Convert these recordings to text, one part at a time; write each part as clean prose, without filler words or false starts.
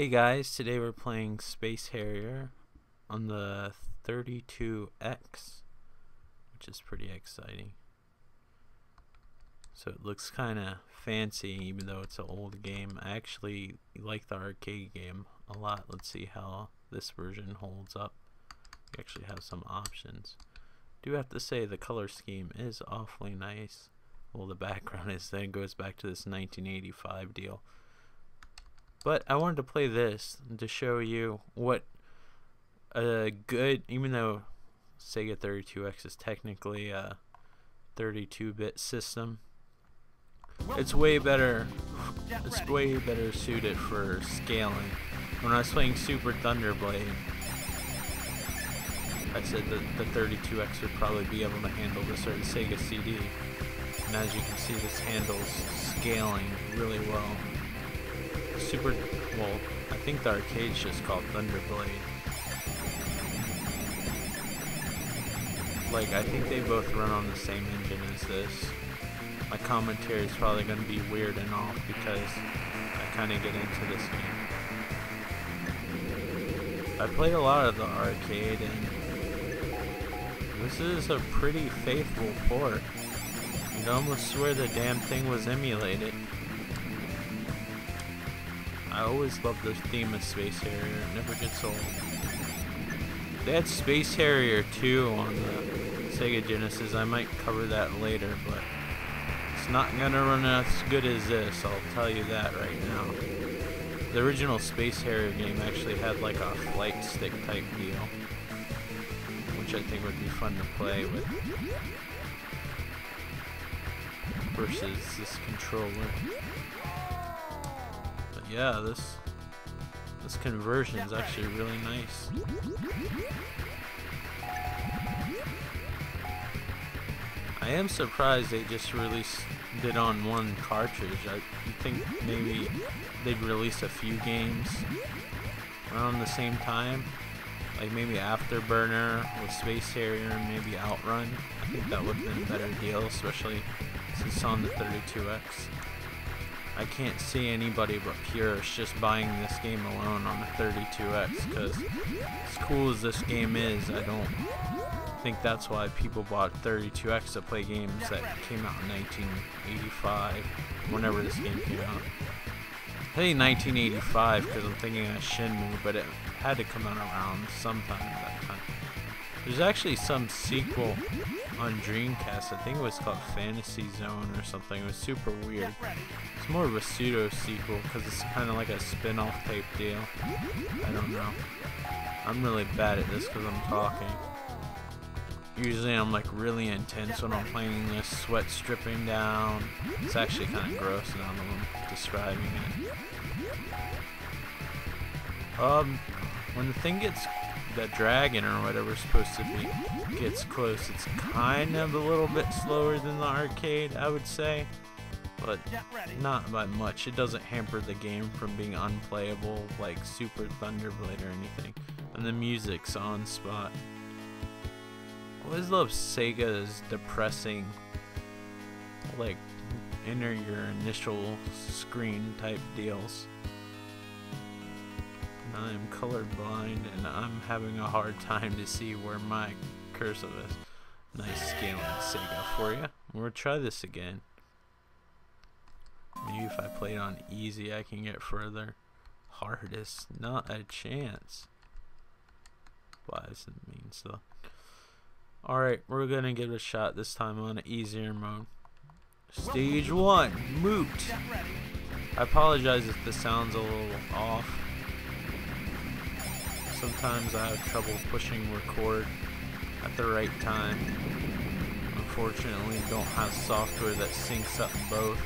Hey guys, today we're playing Space Harrier on the 32X, which is pretty exciting. So it looks kind of fancy even though it's an old game. I actually like the arcade game a lot. Let's see how this version holds up. We actually have some options. Do have to say the color scheme is awfully nice. Well, the background is then goes back to this 1985 deal. But I wanted to play this to show you what a good, even though Sega 32X is technically a 32-bit system, it's way better. It's way better suited for scaling. When I was playing Super Thunderblade, I said that the 32X would probably be able to handle this, or the Sega CD. And as you can see, this handles scaling really well. Well, I think the arcade's just called Thunderblade. Like, I think they both run on the same engine as this. My commentary is probably going to be weird and off because I kind of get into this game. I played a lot of the arcade, and this is a pretty faithful port. You'd almost swear the damn thing was emulated. I always loved the theme of Space Harrier. It never gets old. They had Space Harrier 2 on the Sega Genesis. I might cover that later, but it's not gonna run as good as this, I'll tell you that right now. The original Space Harrier game actually had like a flight stick type deal, which I think would be fun to play with versus this controller. Yeah, this conversion is actually really nice. I am surprised they just released it on one cartridge. You think maybe they'd release a few games around the same time, like maybe Afterburner with Space Harrier and maybe Outrun. I think that would have been a better deal, especially since it's on the 32X. I can't see anybody but purists just buying this game alone on the 32X, because as cool as this game is, I don't think that's why people bought 32X to play games that came out in 1985, whenever this game came out. I say 1985 because I'm thinking of Shenmue, but it had to come out around sometime at that time. There's actually some sequel on Dreamcast. I think it was called Fantasy Zone or something. It was super weird. It's more of a pseudo sequel because it's kind of like a spin-off type deal. I don't know. I'm really bad at this because I'm talking. Usually I'm like really intense when I'm playing this, sweat stripping down. It's actually kind of gross now that I'm describing it. When the thing gets, the dragon or whatever it's supposed to be, gets close, it's kind of a little bit slower than the arcade, I would say, but not by much. It doesn't hamper the game from being unplayable like Super Thunderblade or anything, and the music's on spot. I always love Sega's depressing, like, enter your initial screen type deals. I'm colorblind and I'm having a hard time to see where my cursor is. Nice scaling, Sega, for you. We'll try this again. Maybe if I play it on easy I can get further. Hardest, not a chance. Why does it mean so? Alright, we're gonna give it a shot this time on an easier mode. Stage 1, Moot. I apologize if the sound's a little off. Sometimes I have trouble pushing record at the right time. Unfortunately, don't have software that syncs up both.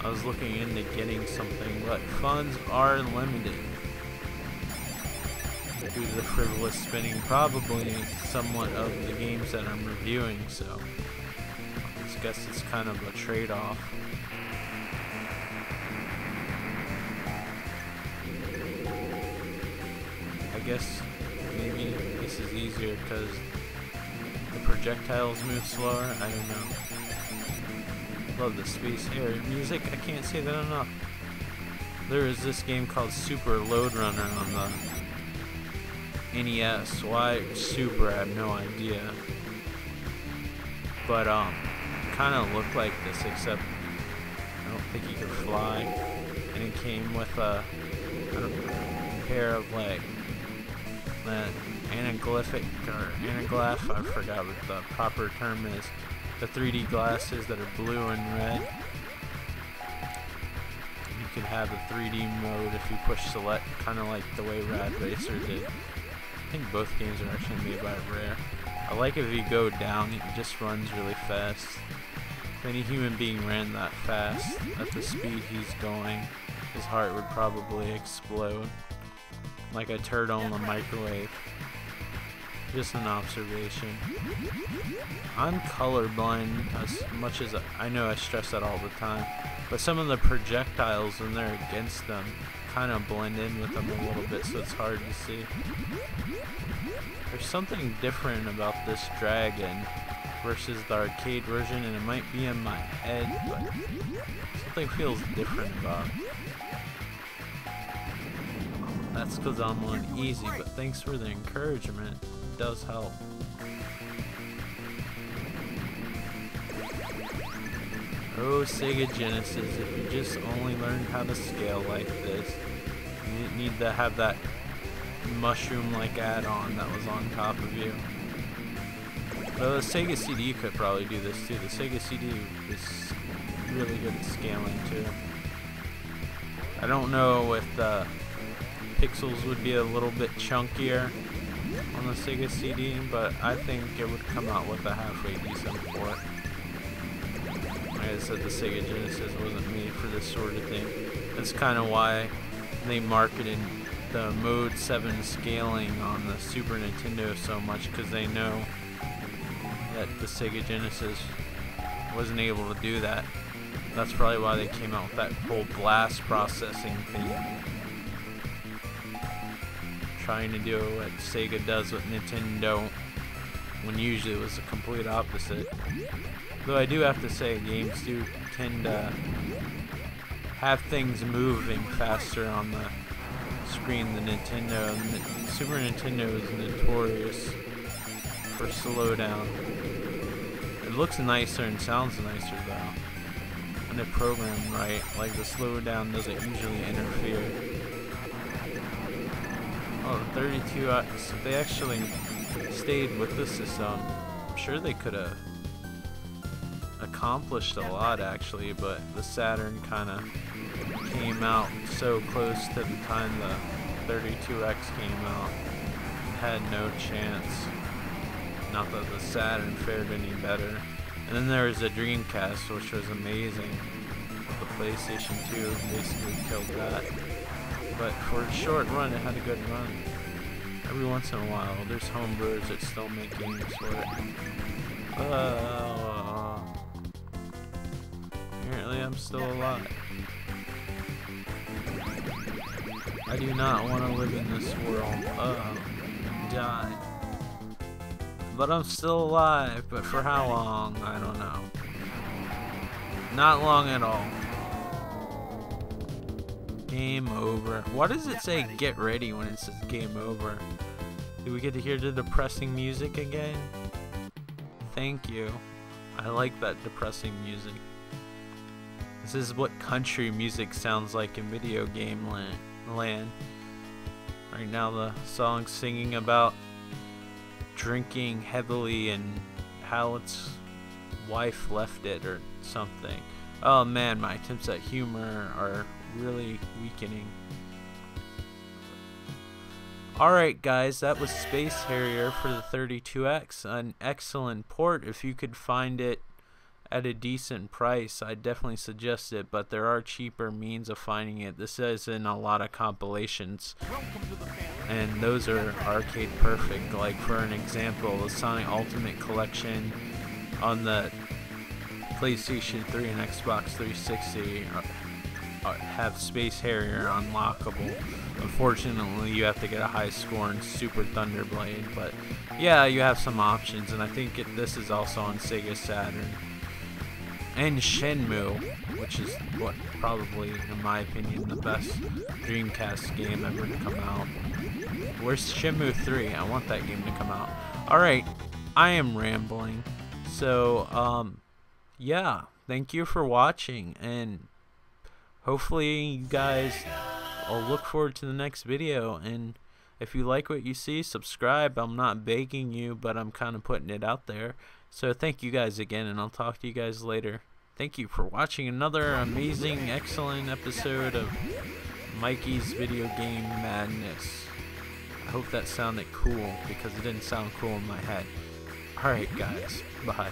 I was looking into getting something, but funds are limited. Due to the frivolous spinning, probably somewhat of the games that I'm reviewing, so I guess it's kind of a trade-off. I guess maybe this is easier because the projectiles move slower. I don't know. Love the Space Harrier music. I can't say that enough. there is this game called Super Load Runner on the NES. Why Super, I have no idea. But kind of looked like this, except I don't think you could fly. And it came with a pair of like anaglyphic or anaglyph, I forgot what the proper term is. The 3D glasses that are blue and red. You can have a 3D mode if you push select, kind of like the way Rad Racer did. I think both games are actually made by Rare. I like if you go down, it just runs really fast. If any human being ran that fast at the speed he's going, his heart would probably explode like a turtle in a microwave. Just an observation. I'm colorblind, as much as I know I stress that all the time, but some of the projectiles when they're against them kind of blend in with them a little bit, so it's hard to see. There's something different about this dragon versus the arcade version, and it might be in my head, but something feels different about it. That's because I'm on easy, but thanks for the encouragement. It does help. Oh, Sega Genesis, if you just only learned how to scale like this, you didn't need to have that mushroom-like add-on that was on top of you. Though the Sega CD could probably do this too. The Sega CD is really good at scaling too. I don't know if the pixels would be a little bit chunkier on the Sega CD, but I think it would come out with a halfway decent port. Like I said, the Sega Genesis wasn't made for this sort of thing. That's kind of why they marketed the Mode 7 scaling on the Super Nintendo so much, because they know that the Sega Genesis wasn't able to do that. That's probably why they came out with that whole blast processing thing. Trying to do what Sega does with Nintendo, when usually it was the complete opposite. Though I do have to say, games do tend to have things moving faster on the screen than Nintendo. And Super Nintendo is notorious for slowdown. It looks nicer and sounds nicer though, when it's programmed right. Like the slowdown doesn't usually interfere. Oh, the 32X, if they actually stayed with the system, I'm sure they could have accomplished a lot actually, but the Saturn kind of came out so close to the time the 32X came out. It had no chance. Not that the Saturn fared any better. And then there was the Dreamcast, which was amazing. The PlayStation 2 basically killed that. But for a short run, it had a good run. Every once in a while, there's homebrewers that still make games for it. Apparently I'm still alive. I do not want to live in this world. Die. But I'm still alive, but for how long? I don't know. Not long at all. Game over. Why does it say get ready when it says game over? Do we get to hear the depressing music again? Thank you. I like that depressing music. This is what country music sounds like in video game land. Right now the song's singing about drinking heavily and how its wife left it or something. Oh man, my attempts at humor are really weakening. Alright guys, that was Space Harrier for the 32X. An excellent port. If you could find it at a decent price, I'd definitely suggest it, but there are cheaper means of finding it. This is in a lot of compilations, and those are arcade perfect. Like for an example, the Sonic Ultimate Collection on the PlayStation 3 and Xbox 360 have Space Harrier unlockable. Unfortunately, you have to get a high score in Super Thunderblade, but yeah, you have some options, and I think this is also on Sega Saturn. and Shenmue, which is what probably, in my opinion, the best Dreamcast game ever to come out. Where's Shenmue 3? I want that game to come out. Alright, I am rambling. So, yeah, thank you for watching, and hopefully you guys, I'll look forward to the next video, and if you like what you see, subscribe. I'm not begging you, but I'm kind of putting it out there. So thank you guys again, and I'll talk to you guys later. Thank you for watching another amazing, excellent episode of Mikey's Video Game Madness. I hope that sounded cool, because it didn't sound cool in my head. Alright guys, bye.